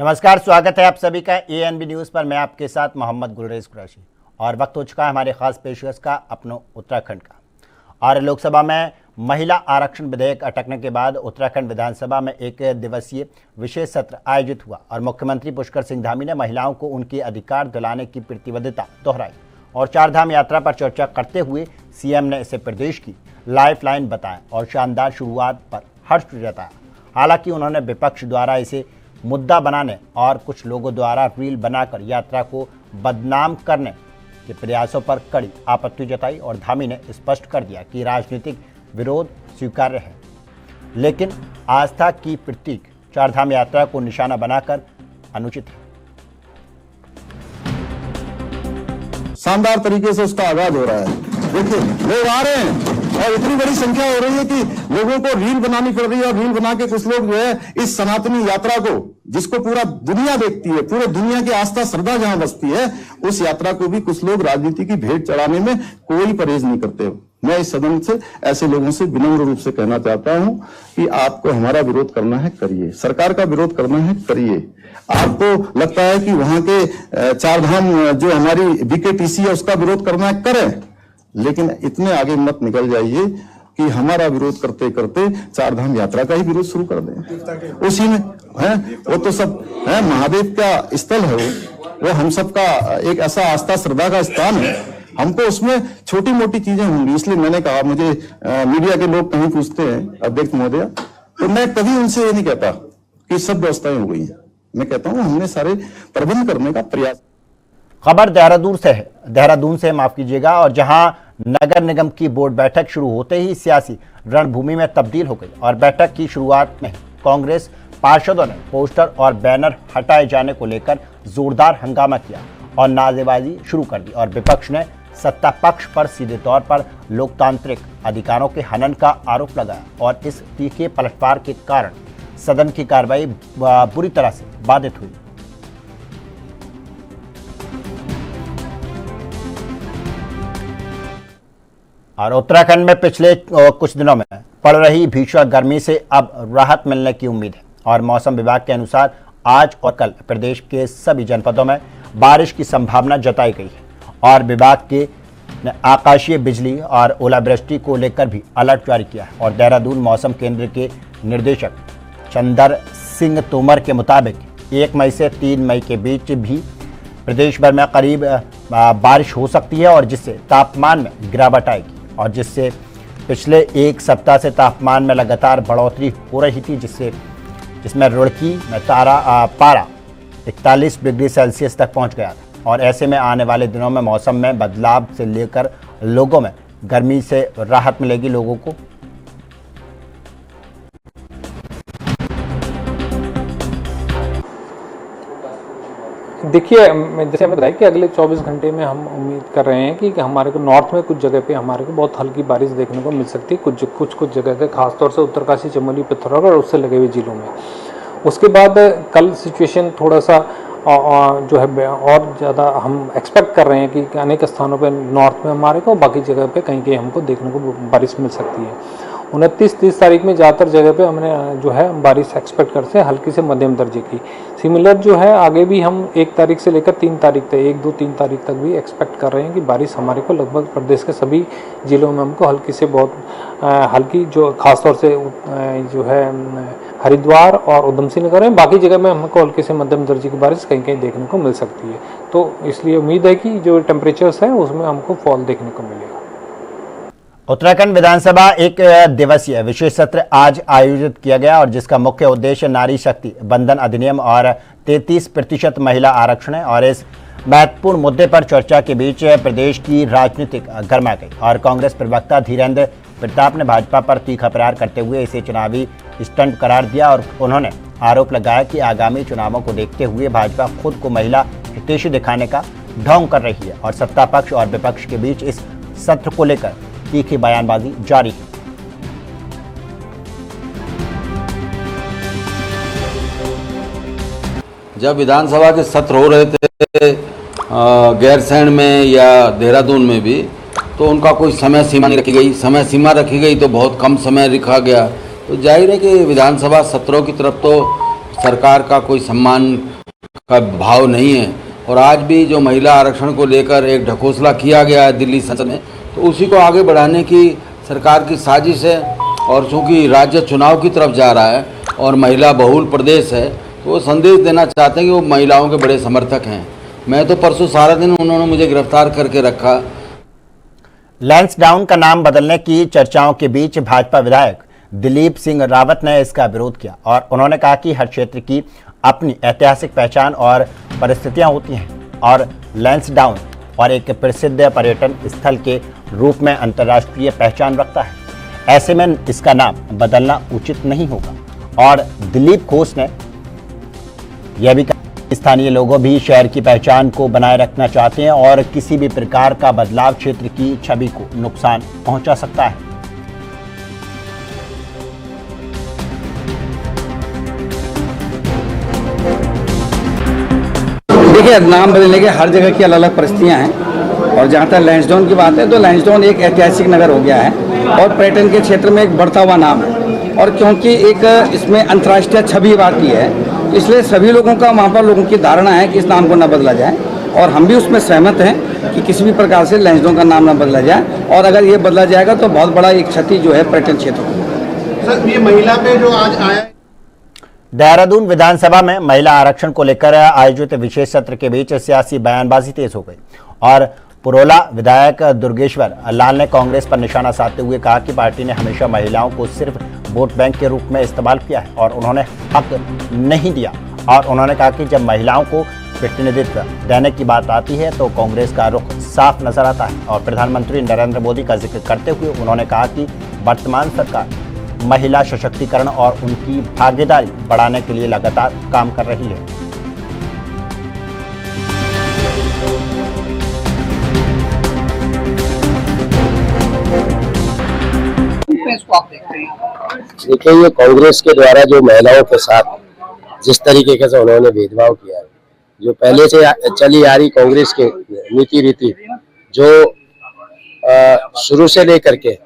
नमस्कार, स्वागत है आप सभी का एएनबी न्यूज़ पर। मैं आपके साथ मोहम्मद गुलरेज कुरैशी और वक्त हो चुका है हमारे खास पेशकश का अपनों उत्तराखंड का। और लोकसभा में महिला आरक्षण विधेयक अटकने के बाद उत्तराखंड विधानसभा में एक दिवसीय विशेष सत्र आयोजित हुआ और मुख्यमंत्री पुष्कर सिंह धामी ने महिलाओं को उनके अधिकार दिलाने की प्रतिबद्धता दोहराई और चारधाम यात्रा पर चर्चा करते हुए सीएम ने इसे प्रदेश की लाइफलाइन बताया और शानदार शुरुआत पर हर्ष जताया। हालांकि उन्होंने विपक्ष द्वारा इसे मुद्दा बनाने और कुछ लोगों द्वारा रील बनाकर यात्रा को बदनाम करने के प्रयासों पर कड़ी आपत्ति जताई और धामी ने स्पष्ट कर दिया कि राजनीतिक विरोध स्वीकार्य है, लेकिन आस्था की प्रतीक चारधाम यात्रा को निशाना बनाकर अनुचित है। शानदार तरीके से उसका आगाज हो रहा है। देखिए, लोग आ रहे हैं और इतनी बड़ी संख्या हो रही है कि लोगों को रील बनानी पड़ रही है और रील बना के कुछ लोग जो है इस सनातनी यात्रा को, जिसको पूरा दुनिया देखती है, पूरे दुनिया की आस्था श्रद्धा जहां बसती है, उस यात्रा को भी कुछ लोग राजनीति की भेंट चढ़ाने में कोई परहेज नहीं करते। मैं इस सदन से ऐसे लोगों से विनम्र रूप से कहना चाहता हूं कि आपको हमारा विरोध करना है, करिए। सरकार का विरोध करना है, करिए। आपको लगता है कि वहां के चारधाम जो हमारी बीकेटीसी है उसका विरोध करना है, करें, लेकिन इतने आगे मत निकल जाइए कि हमारा विरोध करते करते चारधाम यात्रा का ही विरोध शुरू कर दें। उसी में है वो तो सब है, महादेव का स्थल है वो हम सबका एक ऐसा आस्था श्रद्धा का स्थान है। हमको उसमें छोटी मोटी चीजें होंगी, इसलिए मैंने कहा, मुझे मीडिया के लोग कहीं पूछते हैं अध्यक्ष महोदय, तो मैं कभी उनसे ये नहीं कहता कि सब व्यवस्थाएं हो गई हैं। मैं कहता हूँ हमने सारे प्रबंध करने का प्रयास। खबर देहरादून से माफ कीजिएगा, और जहां नगर निगम की बोर्ड बैठक शुरू होते ही सियासी रणभूमि में तब्दील हो गई और बैठक की शुरुआत में कांग्रेस पार्षदों ने पोस्टर और बैनर हटाए जाने को लेकर जोरदार हंगामा किया और नारेबाजी शुरू कर दी और विपक्ष ने सत्ता पक्ष पर सीधे तौर पर लोकतांत्रिक अधिकारों के हनन का आरोप लगाया और इस तीखे पलटवार के कारण सदन की कार्रवाई बुरी तरह से बाधित हुई। और उत्तराखंड में पिछले कुछ दिनों में पड़ रही भीषण गर्मी से अब राहत मिलने की उम्मीद है और मौसम विभाग के अनुसार आज और कल प्रदेश के सभी जनपदों में बारिश की संभावना जताई गई है और विभाग के आकाशीय बिजली और ओलावृष्टि को लेकर भी अलर्ट जारी किया है। और देहरादून मौसम केंद्र के निदेशक चंदर सिंह तोमर के मुताबिक 1 मई से 3 मई के बीच भी प्रदेश भर में करीब बारिश हो सकती है और जिससे तापमान में गिरावट आएगी और जिससे पिछले एक सप्ताह से तापमान में लगातार बढ़ोतरी हो रही थी, जिसमें रुड़की में पारा 41 डिग्री सेल्सियस तक पहुंच गया था। और ऐसे में आने वाले दिनों में मौसम में बदलाव से लेकर लोगों में गर्मी से राहत मिलेगी लोगों को। देखिए, जैसे हमें बताया कि अगले 24 घंटे में हम उम्मीद कर रहे हैं कि हमारे को नॉर्थ में कुछ जगह पे हमारे को बहुत हल्की बारिश देखने को मिल सकती है, कुछ जगह पे, खासतौर से उत्तरकाशी, चमोली, पिथौरागढ़ और उससे लगे हुए जिलों में। उसके बाद कल सिचुएशन थोड़ा सा जो है और ज़्यादा हम एक्सपेक्ट कर रहे हैं कि अनेक स्थानों पे नॉर्थ में हमारे को, बाकी जगह पे कहीं कहीं हमको देखने को बारिश मिल सकती है। 29-30 तारीख में ज़्यादातर जगह पे हमने जो है बारिश एक्सपेक्ट करते हैं, हल्की से मध्यम दर्जे की। सिमिलर जो है आगे भी हम 1 तारीख से लेकर 3 तारीख तक, 1, 2, 3 तारीख तक भी एक्सपेक्ट कर रहे हैं कि बारिश हमारे को लगभग प्रदेश के सभी जिलों में हमको हल्की से बहुत हल्की, जो खासतौर से जो है हरिद्वार और उधम सिंह नगर में, बाकी जगह में हमको हल्की से मध्यम दर्जे की बारिश कहीं कहीं देखने को मिल सकती है। तो इसलिए उम्मीद है कि जो टेम्परेचर्स है उसमें हमको फॉल देखने को मिलेगा। उत्तराखंड विधानसभा एक दिवसीय विशेष सत्र आज आयोजित किया गया और जिसका मुख्य उद्देश्य नारी शक्ति बंधन अधिनियम और 33% महिला आरक्षण है। और इस महत्वपूर्ण मुद्दे पर चर्चा के बीच प्रदेश की राजनीतिक गर्मा गई और कांग्रेस प्रवक्ता धीरेन्द्र प्रताप ने भाजपा पर तीखा प्रहार करते हुए इसे चुनावी स्टंट करार दिया और उन्होंने आरोप लगाया कि आगामी चुनावों को देखते हुए भाजपा खुद को महिला हितैषी दिखाने का ढोंग कर रही है और सत्ता पक्ष और विपक्ष के बीच इस सत्र को लेकर तीखी बयानबाजी जारी है। जब विधानसभा के सत्र हो रहे थे गैरसैंण में या देहरादून में भी, तो उनका कोई समय सीमा नहीं रखी गई। समय सीमा रखी गई तो बहुत कम समय रखा गया। तो जाहिर है कि विधानसभा सत्रों की तरफ तो सरकार का कोई सम्मान का भाव नहीं है। और आज भी जो महिला आरक्षण को लेकर एक ढकोसला किया गया है दिल्ली संसद में, तो उसी को आगे बढ़ाने की सरकार की साजिश है। और चूँकि राज्य चुनाव की तरफ जा रहा है और महिला बहुल प्रदेश है, तो वो संदेश देना चाहते हैं कि वो महिलाओं के बड़े समर्थक हैं। मैं तो परसों सारा दिन उन्होंने मुझे गिरफ्तार करके रखा। लैंसडाउन का नाम बदलने की चर्चाओं के बीच भाजपा विधायक दिलीप सिंह रावत ने इसका विरोध किया और उन्होंने कहा कि हर क्षेत्र की अपनी ऐतिहासिक पहचान और परिस्थितियां होती हैं और लैंसडाउन और एक प्रसिद्ध पर्यटन स्थल के रूप में अंतर्राष्ट्रीय पहचान रखता है। ऐसे में इसका नाम बदलना उचित नहीं होगा। और दिलीप घोष ने यह भी कहा कि स्थानीय लोगों भी शहर की पहचान को बनाए रखना चाहते हैं और किसी भी प्रकार का बदलाव क्षेत्र की छवि को नुकसान पहुंचा सकता है। देखिए, नाम बदलने के हर जगह की अलग अलग परिस्थितियाँ हैं। और जहाँ तक लैंसडाउन की बात है, तो लैंसडाउन एक ऐतिहासिक नगर हो गया है और पर्यटन के क्षेत्र में एक बढ़ता हुआ नाम है। और क्योंकि एक इसमें अंतर्राष्ट्रीय छवि आती है, इसलिए सभी लोगों का, वहाँ पर लोगों की धारणा है कि इस नाम को न बदला जाए। और हम भी उसमें सहमत हैं कि किसी भी प्रकार से लैंसडाउन का नाम न बदला जाए। और अगर ये बदला जाएगा तो बहुत बड़ा एक क्षति जो है पर्यटन क्षेत्र को। सर, ये महिला पे जो आज आया, देहरादून विधानसभा में महिला आरक्षण को लेकर आयोजित विशेष सत्र के बीच सियासी बयानबाजी तेज हो गई और पुरोला विधायक दुर्गेश्वर लाल ने कांग्रेस पर निशाना साधते हुए कहा कि पार्टी ने हमेशा महिलाओं को सिर्फ वोट बैंक के रूप में इस्तेमाल किया है और उन्होंने हक नहीं दिया। और उन्होंने कहा कि जब महिलाओं को प्रतिनिधित्व देने की बात आती है तो कांग्रेस का रुख साफ नजर आता है। और प्रधानमंत्री नरेंद्र मोदी का जिक्र करते हुए उन्होंने कहा कि वर्तमान सरकार महिला सशक्तिकरण और उनकी भागीदारी बढ़ाने के लिए लगातार काम कर रही है। देखिए, ये कांग्रेस के द्वारा जो महिलाओं के साथ जिस तरीके से उन्होंने भेदभाव किया है, जो पहले से चली आ रही कांग्रेस के नीति रीति, जो शुरू से लेकर के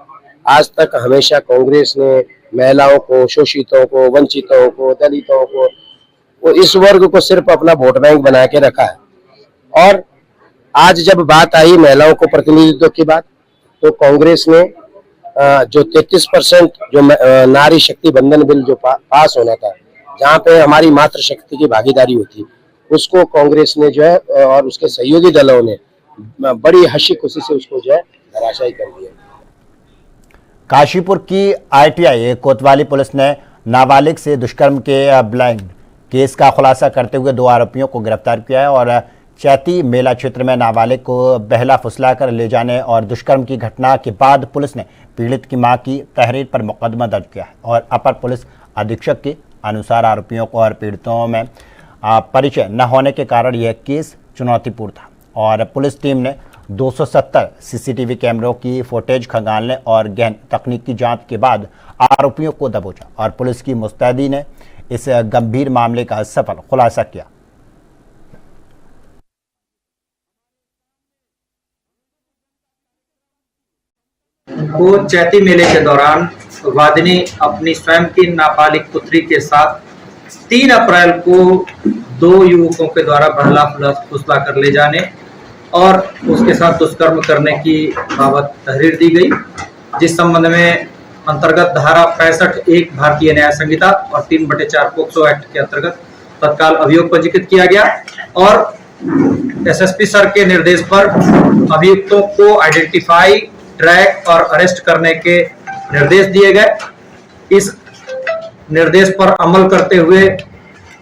आज तक हमेशा कांग्रेस ने महिलाओं को, शोषितों को, वंचितों को, दलितों को, वो इस वर्ग को सिर्फ अपना वोट बैंक बना के रखा है। और आज जब बात आई महिलाओं को प्रतिनिधित्व की बात, तो कांग्रेस ने जो 33% जो नारी शक्ति बंधन बिल जो पास होना था, जहाँ पे हमारी मातृ शक्ति की भागीदारी होती, उसको कांग्रेस ने जो है और उसके सहयोगी दलों ने बड़ी हंसी खुशी से उसको जो है धराशायी कर दिया। काशीपुर की आईटीआई कोतवाली पुलिस ने नाबालिग से दुष्कर्म के ब्लाइंड केस का खुलासा करते हुए 2 आरोपियों को गिरफ्तार किया है और चैती मेला क्षेत्र में नाबालिग को बहला फुसलाकर ले जाने और दुष्कर्म की घटना के बाद पुलिस ने पीड़ित की मां की तहरीर पर मुकदमा दर्ज किया है। और अपर पुलिस अधीक्षक के अनुसार आरोपियों को और पीड़ितों में परिचय न होने के कारण यह केस चुनौतीपूर्ण था और पुलिस टीम ने 270 सीसीटीवी कैमरों की फुटेज खंगालने और गहन तकनीक की जांच के बाद आरोपियों को दबोचा और पुलिस की मुस्तैदी ने इस गंभीर मामले का सफल खुलासा किया। को चैती मेले के दौरान वादिनी अपनी स्वयं की नाबालिग पुत्री के साथ 3 अप्रैल को 2 युवकों के द्वारा बहला फुसला कर ले जाने और उसके साथ दुष्कर्म करने की बाबत तहरीर दी गई, जिस संबंध में अंतर्गत धारा 65(1) भारतीय न्याय संहिता और 3/4 पोक्सो एक्ट के अंतर्गत तत्काल अभियोग पंजीकृत किया गया और एसएसपी सर के निर्देश पर अभियुक्तों को आइडेंटिफाई, ट्रैक और अरेस्ट करने के निर्देश दिए गए। इस निर्देश पर अमल करते हुए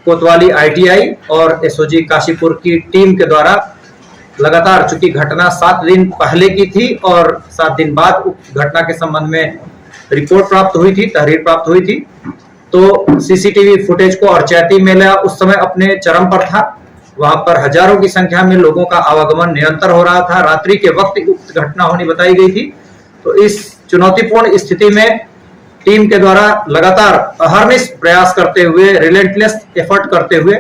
कोतवाली आईटीआई और एसओजी काशीपुर की टीम के द्वारा लगातार, चूंकि घटना 7 दिन पहले की थी और 7 दिन बाद घटना के संबंध में रिपोर्ट प्राप्त हुई थी, तहरीर प्राप्त हुई थी, तो सीसीटीवी फुटेज को, और चैती मेला उस समय अपने चरम पर था, वहां पर हजारों की संख्या में लोगों का आवागमन निरंतर हो रहा था, रात्रि के वक्त उक्त घटना होनी बताई गई थी। तो इस चुनौतीपूर्ण स्थिति में टीम के द्वारा लगातार अहर्निश प्रयास करते हुए, रिलेंटलेस एफर्ट करते हुए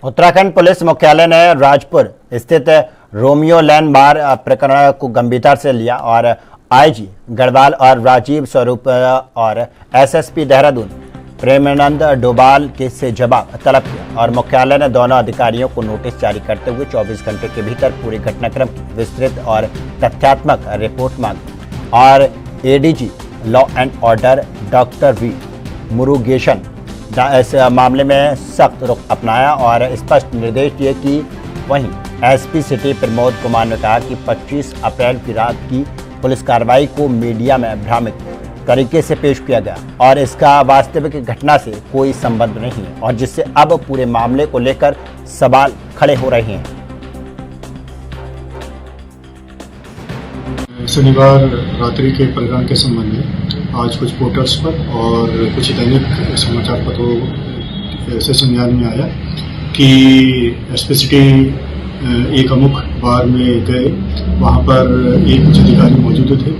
उत्तराखंड पुलिस मुख्यालय ने राजपुर स्थित रोमियो लैन बार प्रकरण को गंभीरता से लिया और आईजी गढ़वाल और राजीव स्वरूप और एसएसपी देहरादून प्रेमानंद डोभाल से जवाब तलब किया और मुख्यालय ने दोनों अधिकारियों को नोटिस जारी करते हुए 24 घंटे के भीतर पूरे घटनाक्रम की विस्तृत और तथ्यात्मक रिपोर्ट मांगी और ADG law and order doctor V Murugesan इस मामले में सख्त रुख अपनाया और स्पष्ट निर्देश दिए कि वहीं एसपी सिटी प्रमोद कुमार ने कहा कि 25 अप्रैल की रात की पुलिस कार्रवाई को मीडिया में भ्रामक तरीके से पेश किया गया और इसका वास्तविक घटना से कोई संबंध नहीं है और जिससे अब पूरे मामले को लेकर सवाल खड़े हो रहे हैं। शनिवार रात्रि के परिणाम के संबंध में आज कुछ पोर्टल्स पर और कुछ दैनिक समाचार पत्रों से संज्ञान में आया कि एसपी सिटी एक अमुक बार में गए, वहाँ पर एक उच्च अधिकारी मौजूद थे,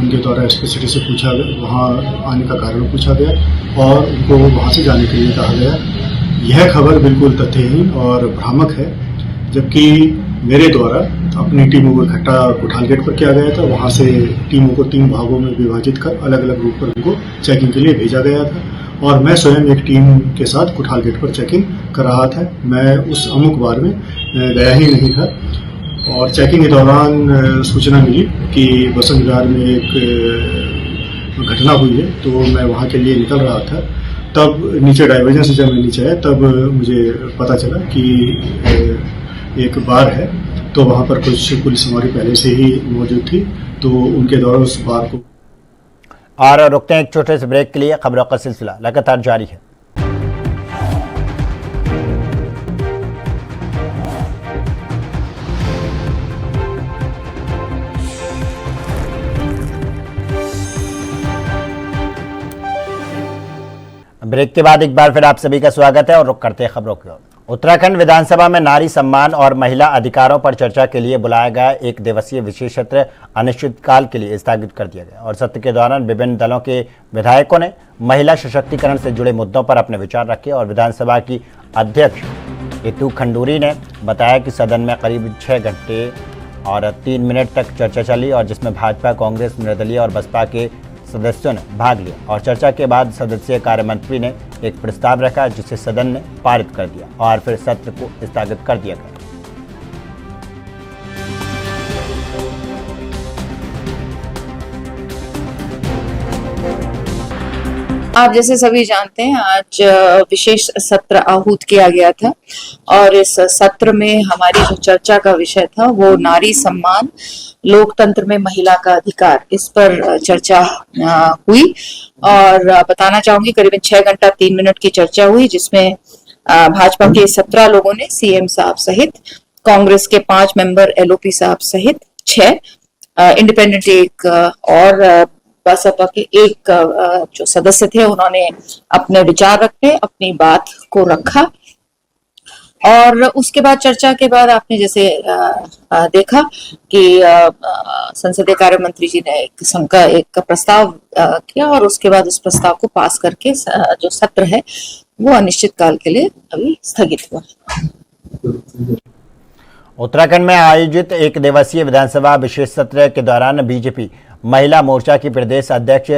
उनके द्वारा एसपी सिटी से पूछा गया, वहाँ आने का कारण पूछा गया और उनको वहाँ से जाने के लिए कहा गया। यह खबर बिल्कुल तथ्यहीन और भ्रामक है, जबकि मेरे द्वारा अपनी टीमों को इकट्ठा कोठाल गेट पर किया गया था। वहाँ से टीमों को 3 भागों में विभाजित कर अलग अलग रूट पर उनको चेकिंग के लिए भेजा गया था और मैं स्वयं एक टीम के साथ कोठाल गेट पर चेकिंग कर रहा था। मैं उस अमुक बार में गया ही नहीं था और चेकिंग के दौरान सूचना मिली कि बसंत विहार में एक घटना हुई है, तो मैं वहाँ के लिए निकल रहा था। तब नीचे डाइवर्जन से जब मैं नीचे आया तब मुझे पता चला कि एक बार है, तो वहाँ पर कुछ पुलिस हमारी पहले से ही मौजूद थी, तो उनके द्वारा उस बार को। और रुकते हैं एक छोटे से ब्रेक के लिए। खबरों का सिलसिला लगातार जारी है। ब्रेक के बाद एक बार फिर आप सभी का स्वागत है और रुक करते हैं खबरों की ओर। उत्तराखंड विधानसभा में नारी सम्मान और महिला अधिकारों पर चर्चा के लिए बुलाया गया एक दिवसीय विशेष सत्र अनिश्चितकाल के लिए स्थगित कर दिया गया और सत्र के दौरान विभिन्न दलों के विधायकों ने महिला सशक्तिकरण से जुड़े मुद्दों पर अपने विचार रखे और विधानसभा की अध्यक्ष इतू खंडूरी ने बताया कि सदन में करीब 6 घंटे और 3 मिनट तक चर्चा चली और जिसमें भाजपा, कांग्रेस, निर्दलीय और बसपा के सदस्यों ने भाग लिया और चर्चा के बाद सदस्यीय कार्य मंत्री ने एक प्रस्ताव रखा जिसे सदन ने पारित कर दिया और फिर सत्र को स्थगित कर दिया गया। आप जैसे सभी जानते हैं आज विशेष सत्र आहूत किया गया था और इस सत्र में हमारी जो चर्चा का विषय था वो नारी सम्मान, लोकतंत्र में महिला का अधिकार, इस पर चर्चा हुई और बताना चाहूंगी करीबन 6 घंटा 3 मिनट की चर्चा हुई, जिसमें भाजपा के 17 लोगों ने सीएम साहब सहित, कांग्रेस के 5 मेंबर एलओपी साहब सहित 6, इंडिपेंडेंट एक और बसपा के एक जो सदस्य थे उन्होंने अपने विचार रखे, अपनी बात को रखा और उसके बाद चर्चा के बाद आपने जैसे देखा कि संसदीय कार्य मंत्री जी ने एक प्रस्ताव किया और उसके बाद उस प्रस्ताव को पास करके जो सत्र है वो अनिश्चितकाल के लिए अभी स्थगित हुआ। उत्तराखंड में आयोजित एक दिवसीय विधानसभा विशेष सत्र के दौरान बीजेपी महिला मोर्चा की प्रदेश अध्यक्ष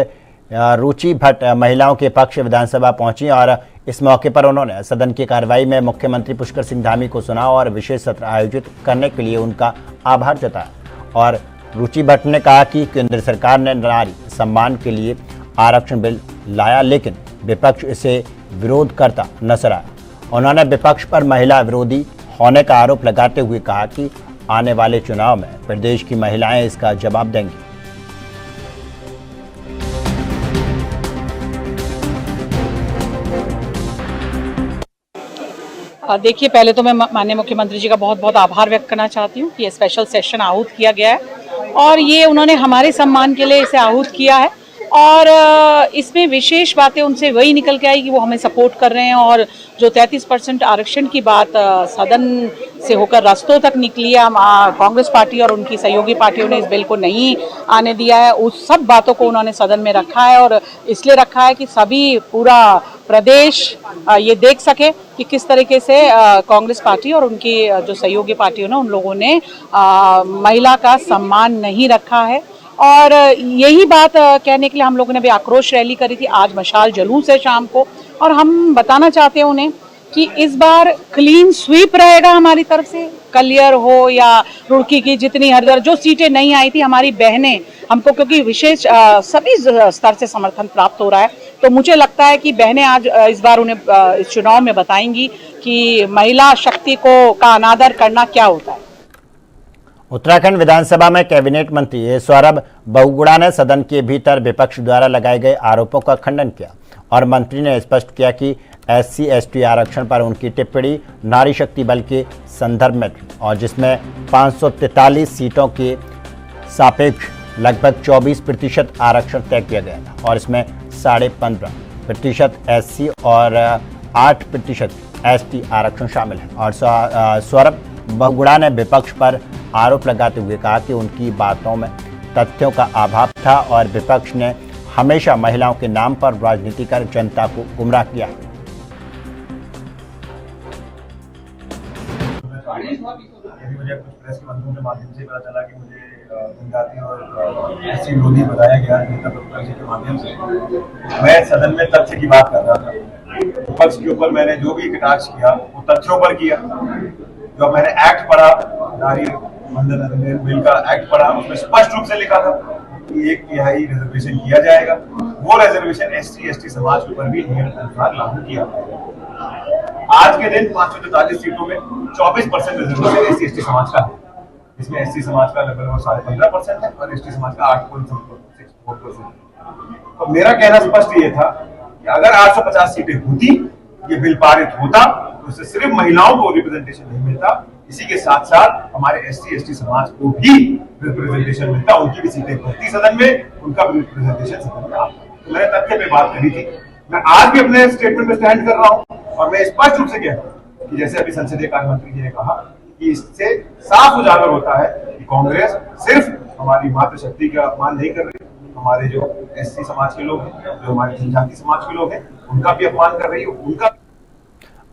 रुचि भट्ट महिलाओं के पक्ष विधानसभा पहुंची और इस मौके पर उन्होंने सदन की कार्रवाई में मुख्यमंत्री पुष्कर सिंह धामी को सुना और विशेष सत्र आयोजित करने के लिए उनका आभार जताया और रुचि भट्ट ने कहा कि केंद्र सरकार ने नारी सम्मान के लिए आरक्षण बिल लाया लेकिन विपक्ष इसे विरोध करता नजर आया। उन्होंने विपक्ष पर महिला विरोधी होने का आरोप लगाते हुए कहा कि आने वाले चुनाव में प्रदेश की महिलाएं इसका जवाब देंगी। देखिए, पहले तो मैं माननीय मुख्यमंत्री जी का बहुत बहुत आभार व्यक्त करना चाहती हूँ कि ये स्पेशल सेशन आहूत किया गया है और ये उन्होंने हमारे सम्मान के लिए इसे आहूत किया है और इसमें विशेष बातें उनसे वही निकल के आई कि वो हमें सपोर्ट कर रहे हैं और जो 33% आरक्षण की बात सदन से होकर रास्तों तक निकली है, कांग्रेस पार्टी और उनकी सहयोगी पार्टियों ने इस बिल को नहीं आने दिया है, उस सब बातों को उन्होंने सदन में रखा है और इसलिए रखा है कि सभी पूरा प्रदेश ये देख सके कि किस तरीके से कांग्रेस पार्टी और उनकी जो सहयोगी पार्टियों ने उन लोगों ने महिला का सम्मान नहीं रखा है और यही बात कहने के लिए हम लोगों ने भी आक्रोश रैली करी थी, आज मशाल जुलूस है शाम को, और हम बताना चाहते हैं उन्हें कि इस बार क्लीन स्वीप रहेगा हमारी तरफ से। कलियर हो या रुड़की की जितनी हरिद्वार जो सीटें नहीं आई थी, हमारी बहनें हमको, क्योंकि विशेष सभी स्तर से समर्थन प्राप्त हो रहा है, तो मुझे लगता है कि बहनें आज इस बार उन्हें इस चुनाव में बताएंगी कि महिला शक्ति का अनादर करना क्या होता है। उत्तराखंड विधानसभा में कैबिनेट मंत्री सौरभ बहुगुणा ने सदन के भीतर विपक्ष द्वारा लगाए गए आरोपों का खंडन किया और मंत्री ने स्पष्ट किया कि SC/ST आरक्षण पर उनकी टिप्पणी नारी शक्ति बल के संदर्भ में थी और जिसमें 543 सीटों के सापेक्ष लगभग 24% आरक्षण तय किया गया था और इसमें 15.5% SC और 8% ST आरक्षण शामिल है। और सौरभ बहुगुणा ने विपक्ष पर आरोप लगाते हुए कहा कि उनकी बातों में तथ्यों का अभाव था और विपक्ष ने हमेशा महिलाओं के नाम पर राजनीति कर जनता को गुमराह किया। मुझे कुछ प्रेस के माध्यम के माध्यम से पता चला कि मुझे जनजाति और SC विरोधी बताया गया नेता प्रतिपक्ष के माध्यम से। मैं सदन में तथ्य की बात कर रहा था, विपक्ष के ऊपर मैंने जो भी कटाक्ष किया वो तथ्यों पर किया। जो मैंने एक्ट पढ़ा, नारी मंडल अधिनियम बिल का एक्ट पढ़ा, उसमें स्पष्ट रूप से लिखा था कि 1/3 रिजर्वेशन किया जाएगा। वो रिजर्वेशन SC/ST समाज के ऊपर भी नियम के अनुसार लागू किया। आज के दिन 543 सीटों में 24% रिजर्वेशन SC/ST समाज का है, इसमें SC समाज का लगभग 15.5% है और ST समाज का 8.64%। तो मेरा कहना स्पष्ट ये था कि अगर 850 सीटें होती, ये बिल पारित होता, तो उससे सिर्फ महिलाओं को रिप्रेजेंटेशन नहीं मिलता, इसी के साथ साथ हमारे SC/ST समाज को भी रिप्रेजेंटेशन मिलता, उनकी भी सीटें बढ़ती सदन में, उनका भी रिप्रेजेंटेशन सदन में आता। तो मैंने तथ्य पे बात करी थी, मैं आज भी अपने स्टेटमेंट में स्टैंड कर रहा हूं और मैं स्पष्ट रूप से कह रहा हूं कि जैसे अभी संसदीय कार्य मंत्री जी ने कहा कि इससे साफ उजागर होता है कि कांग्रेस सिर्फ हमारी मातृशक्ति का अपमान नहीं कर रही, हमारे जो SC समाज के लोग हैं, जो हमारे जनजाति समाज के लोग हैं, उनका भी अपमान कर रही है। उनका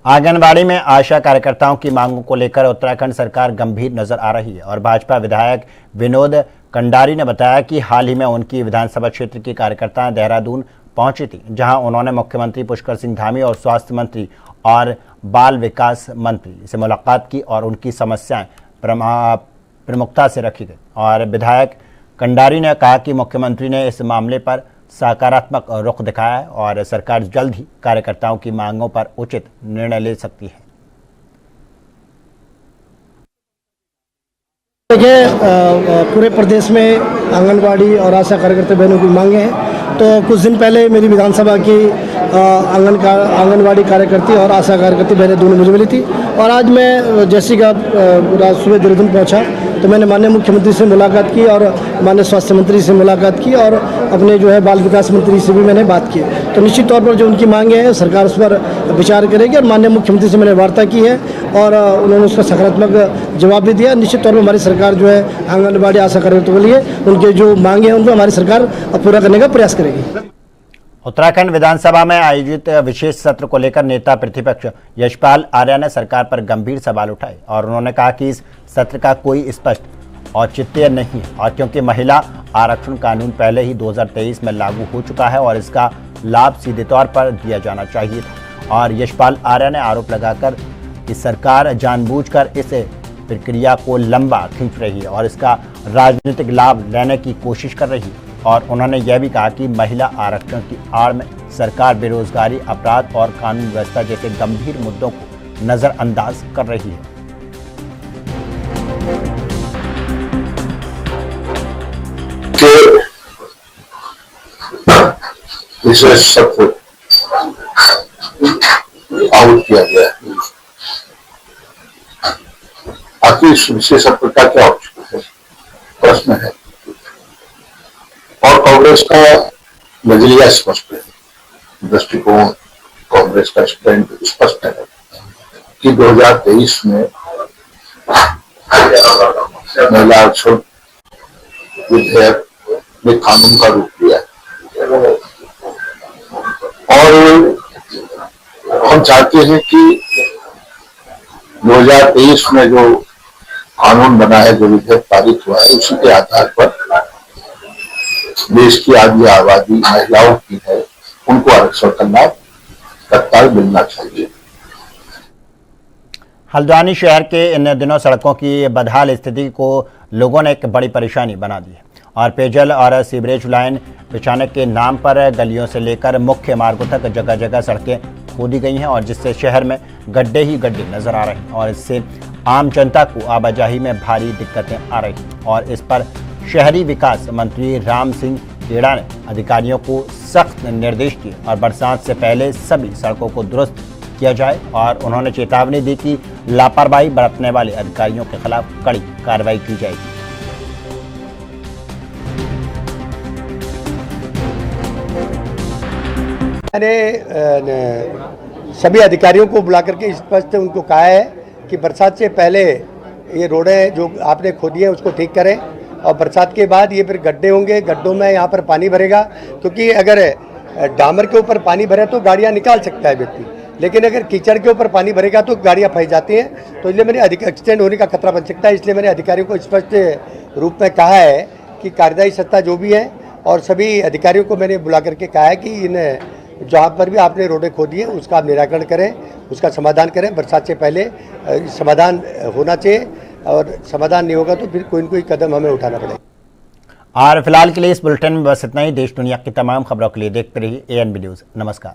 आंगनबाड़ी में आशा कार्यकर्ताओं की मांगों को लेकर उत्तराखंड सरकार गंभीर नजर आ रही है और भाजपा विधायक विनोद कंडारी ने बताया कि हाल ही में उनकी विधानसभा क्षेत्र की कार्यकर्ता देहरादून पहुंची थी, जहां उन्होंने मुख्यमंत्री पुष्कर सिंह धामी और स्वास्थ्य मंत्री और बाल विकास मंत्री से मुलाकात की और उनकी समस्याएं प्रमुखता से रखी गई। और विधायक कंडारी ने कहा कि मुख्यमंत्री ने इस मामले पर सकारात्मक रुख दिखाया है और सरकार जल्द ही कार्यकर्ताओं की मांगों पर उचित निर्णय ले सकती है। देखिए, पूरे प्रदेश में आंगनबाड़ी और आशा कार्यकर्ता बहनों की मांगे हैं। तो कुछ दिन पहले मेरी विधानसभा की आंगनबाड़ी कार्यकर्ती और आशा कार्यकर्ती बहनें दोनों मुझे मिली थी और आज मैं जैसे का सुबह देहरादून पहुंचा तो मैंने माननीय मुख्यमंत्री से मुलाकात की और माननीय स्वास्थ्य मंत्री से मुलाकात की और अपने जो है बाल विकास मंत्री से भी मैंने बात की। तो निश्चित तौर पर जो उनकी मांगे हैं सरकार उस पर विचार करेगी और माननीय मुख्यमंत्री से मैंने वार्ता की है और उन्होंने उसका सकारात्मक जवाब भी दिया। निश्चित तौर पर हमारी सरकार जो है आंगनबाड़ी आशा कार्यकर्ताओं के लिए उनके जो मांगे हैं उनको हमारी सरकार पूरा करने का प्रयास करेगी। उत्तराखंड विधानसभा में आयोजित विशेष सत्र को लेकर नेता प्रतिपक्ष यशपाल आर्य ने सरकार पर गंभीर सवाल उठाए और उन्होंने कहा कि इस सत्र का कोई स्पष्ट औचित्य नहीं है और क्योंकि महिला आरक्षण कानून पहले ही 2023 में लागू हो चुका है और इसका लाभ सीधे तौर पर दिया जाना चाहिए था। और यशपाल आर्य ने आरोप लगाकर कि सरकार जानबूझकर इस प्रक्रिया को लंबा खींच रही है और इसका राजनीतिक लाभ लेने की कोशिश कर रही है। और उन्होंने यह भी कहा कि महिला आरक्षण की आड़ में सरकार बेरोजगारी, अपराध और कानून व्यवस्था जैसे गंभीर मुद्दों को नजरअंदाज कर रही है। विशेष सत्र आउट किया गया है। आखिर इस विशेष सत्र का क्या औचित्य है, प्रश्न है। और कांग्रेस का नजरिया स्पष्ट है, दृष्टिकोण कांग्रेस का स्पष्ट है कि 2023 में महिला आरक्षण विधेयक ने कानून का रूप लिया और हम चाहते हैं कि 2023 में जो कानून बना है, जो विधेयक पारित हुआ है, उसी के आधार पर देश की आधी आबादी महिलाओं की है, उनको आरक्षण करना तत्काल मिलना चाहिए। हल्द्वानी शहर के इन दिनों सड़कों की बदहाल स्थिति को लोगों ने एक बड़ी परेशानी बना दी है और पेयजल और सीवरेज लाइन बिछाने के नाम पर गलियों से लेकर मुख्य मार्गों तक जगह जगह सड़कें खोदी गई हैं और जिससे शहर में गड्ढे ही गड्ढे नजर आ रहे हैं और इससे आम जनता को आवाजाही में भारी दिक्कतें आ रही हैं और इस पर शहरी विकास मंत्री राम सिंह खेड़ा ने अधिकारियों को सख्त निर्देश दिए और बरसात से पहले सभी सड़कों को दुरुस्त किया जाए और उन्होंने चेतावनी दी कि लापरवाही बरतने वाले अधिकारियों के खिलाफ कड़ी कार्रवाई की जाएगी। मैंने सभी अधिकारियों को बुला करके स्पष्ट उनको कहा है कि बरसात से पहले ये रोडें जो आपने खोदी है उसको ठीक करें और बरसात के बाद ये फिर गड्ढे होंगे, गड्ढों में यहाँ पर पानी भरेगा, क्योंकि अगर डामर के ऊपर पानी भरे तो गाड़ियाँ निकाल सकता है व्यक्ति, लेकिन अगर कीचड़ के ऊपर पानी भरेगा तो गाड़ियाँ फंस जाती हैं, तो इसलिए मैंने एक्सीडेंट होने का खतरा बन सकता है। इसलिए मैंने अधिकारियों को स्पष्ट रूप में कहा है कि कार्यदायी सत्ता जो भी है और सभी अधिकारियों को मैंने बुला करके कहा है कि इन जहाँ पर भी आपने रोडें खोदी है उसका आप निराकरण करें, उसका समाधान करें। बरसात से पहले समाधान होना चाहिए और समाधान नहीं होगा तो फिर कोई न कोई कदम हमें उठाना पड़ेगा। और फिलहाल के लिए इस बुलेटिन में बस इतना ही। देश दुनिया की तमाम खबरों के लिए देखते रहिए ANB न्यूज़। नमस्कार।